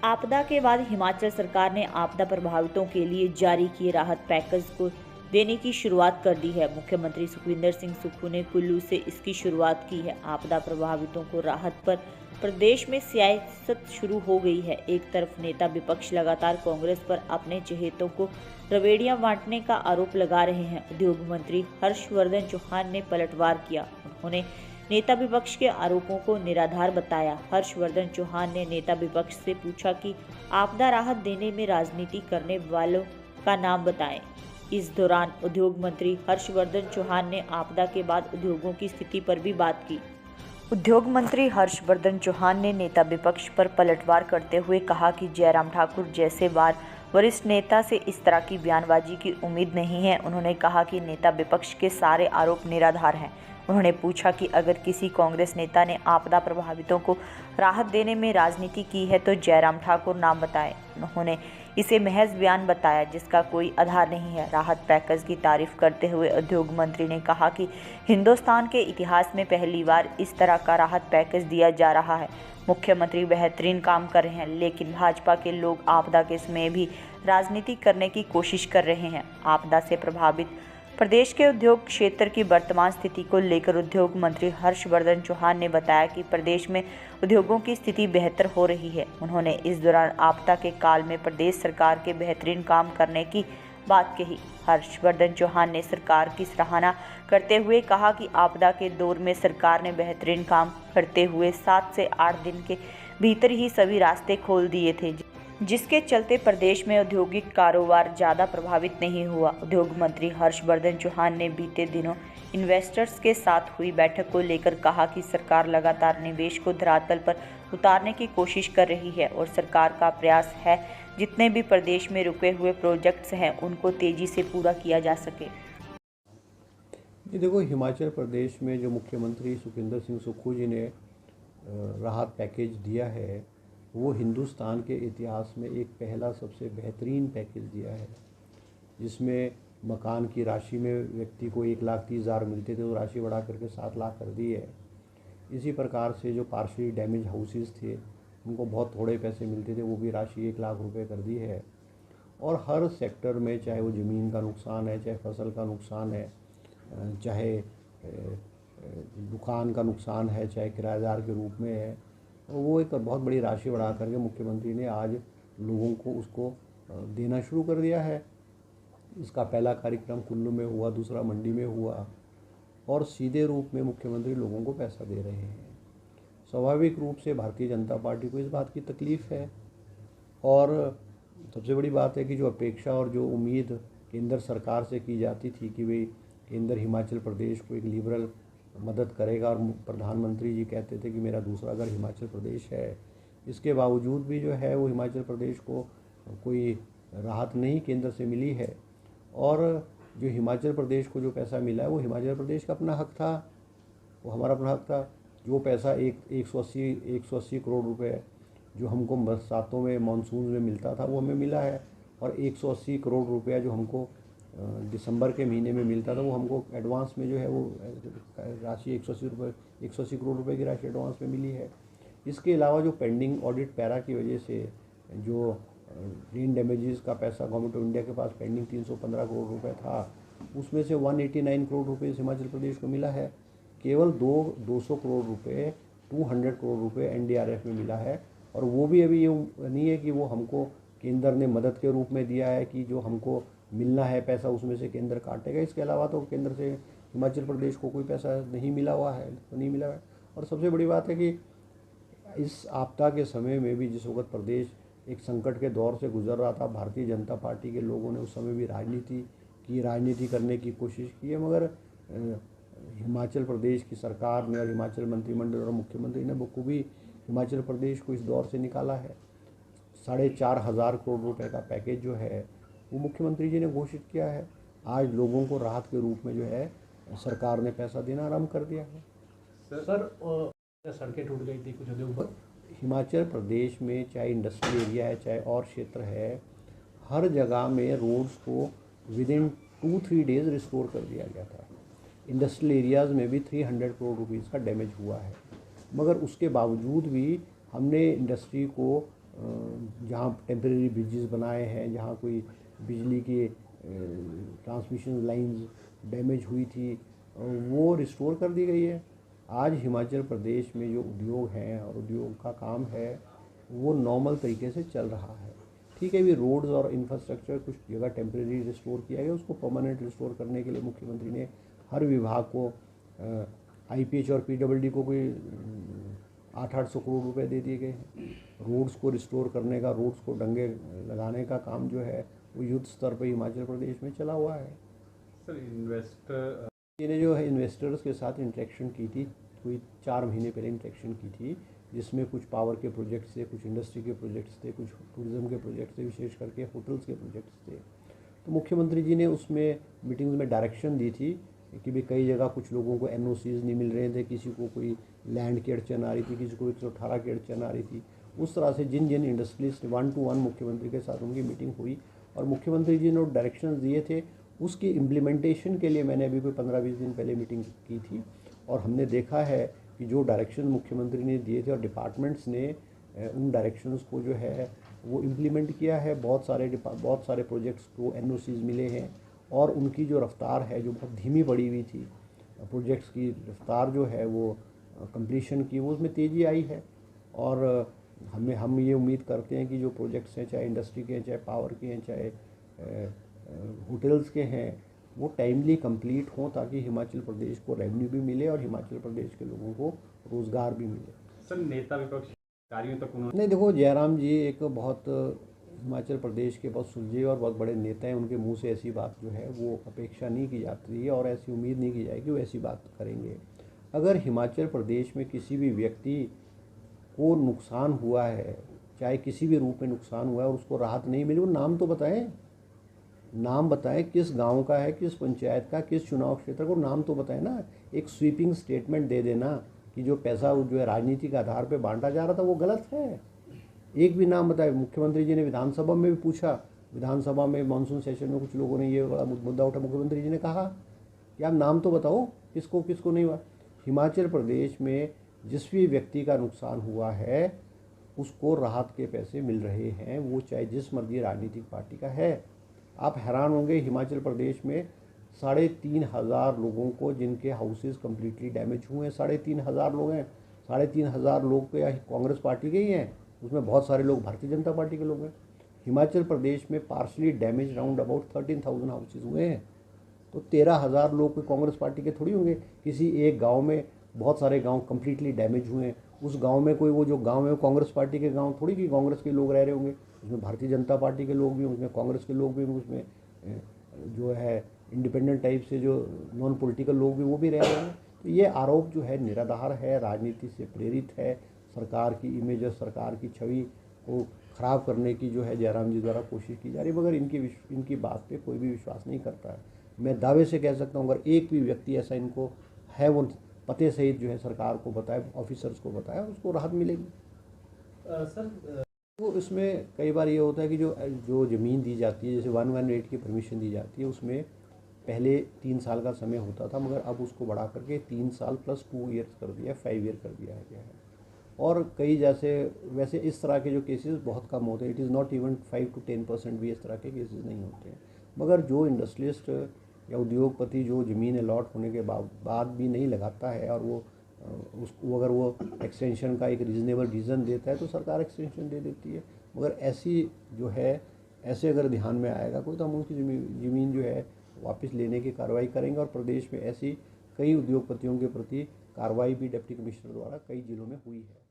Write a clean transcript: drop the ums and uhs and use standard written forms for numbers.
आपदा के बाद हिमाचल सरकार ने आपदा प्रभावितों के लिए जारी किए राहत पैकेज को देने की शुरुआत कर दी है। मुख्यमंत्री सुखविंदर सिंह सुक्खू ने कुल्लू से इसकी शुरुआत की है। आपदा प्रभावितों को राहत पर प्रदेश में सियासत शुरू हो गई है। एक तरफ नेता विपक्ष लगातार कांग्रेस पर अपने चहेतों को रवेड़ियां बांटने का आरोप लगा रहे हैं। उद्योग मंत्री हर्षवर्धन चौहान ने पलटवार किया। उन्होंने नेता विपक्ष के आरोपों को निराधार बताया। हर्षवर्धन चौहान ने नेता विपक्ष से पूछा कि आपदा राहत देने में राजनीति करने वालों का नाम बताएं। इस दौरान उद्योग मंत्री हर्षवर्धन चौहान ने आपदा के बाद उद्योगों की स्थिति पर भी बात की। उद्योग मंत्री हर्षवर्धन चौहान ने नेता विपक्ष पर पलटवार करते हुए कहा कि जयराम ठाकुर जैसे वरिष्ठ नेता से इस तरह की बयानबाजी की उम्मीद नहीं है। उन्होंने कहा कि नेता विपक्ष के सारे आरोप निराधार हैं। उन्होंने पूछा कि अगर किसी कांग्रेस नेता ने आपदा प्रभावितों को राहत देने में राजनीति की है तो जयराम ठाकुर नाम बताएं। उन्होंने इसे महज बयान बताया जिसका कोई आधार नहीं है। राहत पैकेज की तारीफ करते हुए उद्योग मंत्री ने कहा कि हिंदुस्तान के इतिहास में पहली बार इस तरह का राहत पैकेज दिया जा रहा है। मुख्यमंत्री बेहतरीन काम कर रहे हैं, लेकिन भाजपा के लोग आपदा के समय भी राजनीति करने की कोशिश कर रहे हैं। आपदा से प्रभावित प्रदेश के उद्योग क्षेत्र की वर्तमान स्थिति को लेकर उद्योग मंत्री हर्षवर्धन चौहान ने बताया कि प्रदेश में उद्योगों की स्थिति बेहतर हो रही है। उन्होंने इस दौरान आपदा के काल में प्रदेश सरकार के बेहतरीन काम करने की बात कही। हर्षवर्धन चौहान ने सरकार की सराहना करते हुए कहा कि आपदा के दौर में सरकार ने बेहतरीन काम करते हुए 7 से 8 दिन के भीतर ही सभी रास्ते खोल दिए थे, जिसके चलते प्रदेश में औद्योगिक कारोबार ज़्यादा प्रभावित नहीं हुआ। उद्योग मंत्री हर्षवर्धन चौहान ने बीते दिनों इन्वेस्टर्स के साथ हुई बैठक को लेकर कहा कि सरकार लगातार निवेश को धरातल पर उतारने की कोशिश कर रही है और सरकार का प्रयास है जितने भी प्रदेश में रुके हुए प्रोजेक्ट्स हैं उनको तेजी से पूरा किया जा सके। ये देखो, हिमाचल प्रदेश में जो मुख्यमंत्री सुखविंदर सिंह सुक्खू जी ने राहत पैकेज दिया है वो हिंदुस्तान के इतिहास में एक पहला सबसे बेहतरीन पैकेज दिया है, जिसमें मकान की राशि में व्यक्ति को 1,30,000 मिलते थे, वो राशि बढ़ा करके 7 लाख कर दी है। इसी प्रकार से जो पार्शली डैमेज हाउसेस थे उनको बहुत थोड़े पैसे मिलते थे, वो भी राशि 1 लाख रुपए कर दी है। और हर सेक्टर में, चाहे वो ज़मीन का नुकसान है, चाहे फसल का नुकसान है, चाहे दुकान का नुकसान है, चाहे किराएदार के रूप में है, वो एक बहुत बड़ी राशि बढ़ा करके मुख्यमंत्री ने आज लोगों को उसको देना शुरू कर दिया है। इसका पहला कार्यक्रम कुल्लू में हुआ, दूसरा मंडी में हुआ और सीधे रूप में मुख्यमंत्री लोगों को पैसा दे रहे हैं। स्वाभाविक रूप से भारतीय जनता पार्टी को इस बात की तकलीफ़ है और सबसे बड़ी बात है कि जो अपेक्षा और जो उम्मीद केंद्र सरकार से की जाती थी कि भाई केंद्र हिमाचल प्रदेश को एक लिबरल मदद करेगा और प्रधानमंत्री जी कहते थे कि मेरा दूसरा घर हिमाचल प्रदेश है, इसके बावजूद भी जो है वो हिमाचल प्रदेश को कोई राहत नहीं केंद्र से मिली है। और जो हिमाचल प्रदेश को जो पैसा मिला है वो हिमाचल प्रदेश का अपना हक था, वो हमारा अपना हक था। जो पैसा 180 करोड़ रुपए जो हमको बरसातों में मानसून में मिलता था वो हमें मिला है, और 180 करोड़ रुपया जो हमको दिसंबर के महीने में मिलता था वो हमको एडवांस में जो है वो राशि 180 करोड़ रुपए की राशि एडवांस में मिली है। इसके अलावा जो पेंडिंग ऑडिट पैरा की वजह से जो रेन डैमेजेस का पैसा गवर्नमेंट ऑफ इंडिया के पास पेंडिंग 315 करोड़ रुपए था, उसमें से 189 करोड़ रुपए हिमाचल प्रदेश को मिला है। केवल 200 करोड़ रुपए 200 करोड़ रुपए एनडीआरएफ में मिला है, और वो भी अभी ये नहीं है कि वो हमको केंद्र ने मदद के रूप में दिया है कि जो हमको मिलना है पैसा उसमें से केंद्र काटेगा। इसके अलावा तो केंद्र से हिमाचल प्रदेश को कोई पैसा नहीं मिला हुआ है, तो नहीं मिला है। और सबसे बड़ी बात है कि इस आपदा के समय में भी जिस वक्त प्रदेश एक संकट के दौर से गुजर रहा था, भारतीय जनता पार्टी के लोगों ने उस समय भी राजनीति करने की कोशिश की है, मगर हिमाचल प्रदेश की सरकार ने और हिमाचल मंत्रिमंडल और मुख्यमंत्री ने बखूबी हिमाचल प्रदेश को इस दौर से निकाला है। 4,500 करोड़ रुपए का पैकेज जो है वो मुख्यमंत्री जी ने घोषित किया है। आज लोगों को राहत के रूप में जो है सरकार ने पैसा देना आरम्भ कर दिया है। सर सड़कें टूट गई थी कुछ उद्योग पर। हिमाचल प्रदेश में चाहे इंडस्ट्रियल एरिया है चाहे और क्षेत्र है, हर जगह में रोड्स को विदिन 2-3 डेज़ रिस्टोर कर दिया गया था। इंडस्ट्रियल एरियाज़ में भी 300 करोड़ रुपीज़ का डैमेज हुआ है, मगर उसके बावजूद भी हमने इंडस्ट्री को जहाँ टेम्परेरी ब्रिजेस बनाए हैं, जहाँ कोई बिजली के ट्रांसमिशन लाइंस डैमेज हुई थी, वो रिस्टोर कर दी गई है। आज हिमाचल प्रदेश में जो उद्योग हैं और उद्योग का काम है वो नॉर्मल तरीके से चल रहा है। ठीक है, भी रोड्स और इंफ्रास्ट्रक्चर कुछ जगह टेम्परेरी रिस्टोर किया गया, उसको परमानेंट रिस्टोर करने के लिए मुख्यमंत्री ने हर विभाग को IPH और PWD को कोई 800-800 करोड़ रुपए दे दिए गए हैं। रोड्स को रिस्टोर करने का, रोड्स को डंगे लगाने का काम जो है वो युद्ध स्तर पर हिमाचल प्रदेश में चला हुआ है। सर मैंने जो है इन्वेस्टर्स के साथ इंटरेक्शन की थी, कोई 4 महीने पहले इंटरेक्शन की थी, जिसमें कुछ पावर के प्रोजेक्ट्स थे, कुछ इंडस्ट्री के प्रोजेक्ट्स थे, कुछ टूरिज़्म के प्रोजेक्ट्स थे, विशेष करके होटल्स के प्रोजेक्ट्स थे। तो मुख्यमंत्री जी ने उसमें मीटिंग्स में डायरेक्शन दी थी कि भी कई जगह कुछ लोगों को NOCs नहीं मिल रहे थे, किसी को कोई लैंड की अड़चन आ रही थी, किसी को 118 की अड़चन आ रही थी। उस तरह से जिन जिन इंडस्ट्रीज 1-to-1 मुख्यमंत्री के साथ उनकी मीटिंग हुई और मुख्यमंत्री जी ने डायरेक्शन दिए थे, उसकी इम्प्लीमेंटेशन के लिए मैंने अभी कोई 15-20 दिन पहले मीटिंग की थी और हमने देखा है कि जो डायरेक्शन मुख्यमंत्री ने दिए थे और डिपार्टमेंट्स ने उन डायरेक्शंस को जो है वो इम्प्लीमेंट किया है। बहुत सारे प्रोजेक्ट्स को NOCs मिले हैं और उनकी जो रफ्तार है जो बहुत धीमी पड़ी हुई थी, प्रोजेक्ट्स की रफ्तार जो है वो कंप्लीशन की, वो उसमें तेज़ी आई है। और हम ये उम्मीद करते हैं कि जो प्रोजेक्ट्स हैं, चाहे इंडस्ट्री के हैं, चाहे पावर के हैं, चाहे होटल्स के हैं, वो टाइमली कंप्लीट हों ताकि हिमाचल प्रदेश को रेवेन्यू भी मिले और हिमाचल प्रदेश के लोगों को रोज़गार भी मिले। सर नेता विपक्ष कार्यों तक उन्होंने नहीं, देखो, जयराम जी एक बहुत हिमाचल प्रदेश के बहुत सुलझे और बहुत बड़े नेता हैं। उनके मुंह से ऐसी बात जो है वो अपेक्षा नहीं की जाती है और ऐसी उम्मीद नहीं की जाएगी वो ऐसी बात करेंगे। अगर हिमाचल प्रदेश में किसी भी व्यक्ति को नुकसान हुआ है, चाहे किसी भी रूप में नुकसान हुआ है और उसको राहत नहीं मिली, वो नाम तो बताएं, नाम बताएं किस गांव का है, किस पंचायत का, किस चुनाव क्षेत्र को, नाम तो बताएं ना। एक स्वीपिंग स्टेटमेंट दे देना कि जो पैसा जो है राजनीतिक आधार पे बांटा जा रहा था वो गलत है, एक भी नाम बताए। मुख्यमंत्री जी ने विधानसभा में भी पूछा, विधानसभा में मानसून सेशन में कुछ लोगों ने ये बड़ा मुद्दा उठा, मुख्यमंत्री जी ने कहा कि आप नाम तो बताओ किसको किसको नहीं हुआ। हिमाचल प्रदेश में जिस भी व्यक्ति का नुकसान हुआ है उसको राहत के पैसे मिल रहे हैं, वो चाहे जिस मर्जी राजनीतिक पार्टी का है। आप हैरान होंगे, हिमाचल प्रदेश में 3,500 लोगों को जिनके हाउसेस कम्प्लीटली डैमेज हुए हैं, 3,500 लोग हैं, 3,500 लोग तो या कांग्रेस पार्टी के ही हैं, उसमें बहुत सारे लोग भारतीय जनता पार्टी के लोग हैं। हिमाचल प्रदेश में partially damage round about 13,000 houses हुए हैं, तो 13,000 लोग कोई कांग्रेस पार्टी के थोड़ी होंगे। किसी एक गांव में बहुत सारे गांव कम्प्लीटली डैमेज हुए हैं, उस गांव में कोई वो जो गांव है वो कांग्रेस पार्टी के गांव थोड़ी कि कांग्रेस के लोग रह रहे होंगे, उसमें भारतीय जनता पार्टी के लोग भी होंगे, उसमें कांग्रेस के लोग भी होंगे, उसमें जो है इंडिपेंडेंट टाइप से जो नॉन पॉलिटिकल लोग भी वो भी रह रहे हैं। तो ये आरोप जो है निराधार है, राजनीति से प्रेरित है, सरकार की इमेज और सरकार की छवि को ख़राब करने की जो है जयराम जी द्वारा कोशिश की जा रही है, मगर इनकी बात पे कोई भी विश्वास नहीं करता है। मैं दावे से कह सकता हूँ अगर एक भी व्यक्ति ऐसा इनको है वो पते सहित जो है सरकार को बताए, ऑफिसर्स को बताए, उसको राहत मिलेगी। सर तो इसमें कई बार ये होता है कि जो ज़मीन दी जाती है, जैसे 118 की परमिशन दी जाती है, उसमें पहले 3 साल का समय होता था, मगर अब उसको बढ़ा करके 3 साल प्लस 2 ईयर्स कर दिया है, 5 ईयर कर दिया गया है। और कई वैसे इस तरह के जो केसेस बहुत कम होते हैं, it is not even 5 to 10% भी इस तरह के केसेस नहीं होते हैं। मगर जो इंडस्ट्रियलिस्ट या उद्योगपति जो ज़मीन अलॉट होने के बाद भी नहीं लगाता है और वो उसको अगर वो एक्सटेंशन का एक रीज़नेबल रीज़न देता है तो सरकार एक्सटेंशन दे देती है। मगर ऐसे अगर ध्यान में आएगा कोई तो हम उनकी ज़मीन जो है वापस लेने की कार्रवाई करेंगे। और प्रदेश में ऐसी कई उद्योगपतियों के प्रति कार्रवाई भी डिप्टी कमिश्नर द्वारा कई जिलों में हुई है।